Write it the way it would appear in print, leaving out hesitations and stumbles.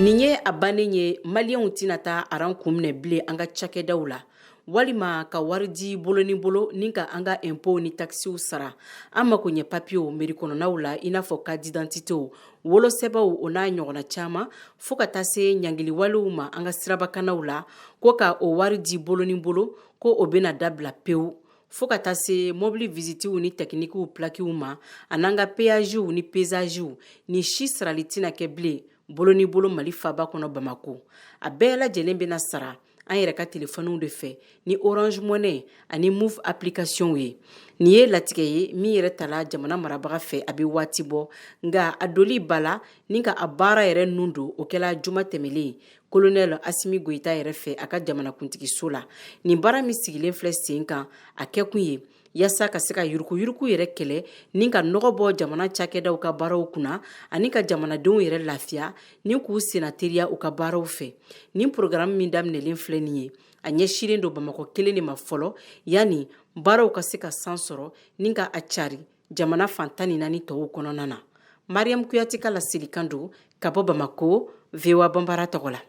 Nin ye a bannen ye maliyɛnw tɛna taa aran kun minɛ bilen an ka cakɛdaw la walima ka wari di bolo ni bolo ni ka an ka impôts ni taxes sara an mako ɲɛ papiyew mairie kɔnɔnaw la i n'a fɔ carte d'identité wolosɛbɛnw o n'a ɲɔgɔnna caman fo ka taa se ɲangiliwalew ma an ka sirabakanaw la ko ka o wari di bolo ni bolo ko o bɛna dabila pewu fo ka taa se mobili visitiw ni techniquew plakiw ma an'an ka péagew ni pesagew ni si sarali tɛna kɛ bilen bolo ni bolo Mali faaba kɔnɔ Bamako a bɛɛ lajɛlen bɛna sara an yɛrɛ ka telefɔniw de fɛ ni Orange Money ani Move application ye nin ye latigɛ ye min yɛrɛ tala jamana marabaga fɛ a bɛ waati bɔ nka a doli bala ni ka a baara yɛrɛ nun don o kɛla juma tɛmɛlen colonel Asimi Goyita yɛrɛ fɛ a ka jamanakuntigiso la nin baara min sigilen filɛ sen kan a kɛ kun ye yasa ka se ka yurukuyuruku yɛrɛ kɛlɛ ni ka nɔgɔ bɔ jamana cakɛdaw ka baaraw kunna ani ka jamanadenw yɛrɛ lafiya ni k'u senateriya u ka baaraw fɛ nin programme min daminɛlen filɛ nin ye a ɲɛsilen don Bamakɔ kelen de ma fɔlɔ yani baaraw ka se ka san sɔrɔ ni ka a cari jamana fan 14 tɔw kɔnɔna na Mariam Kuyate ka laselikan don ka bɔ Bamako VOA Bambara tɔgɔ la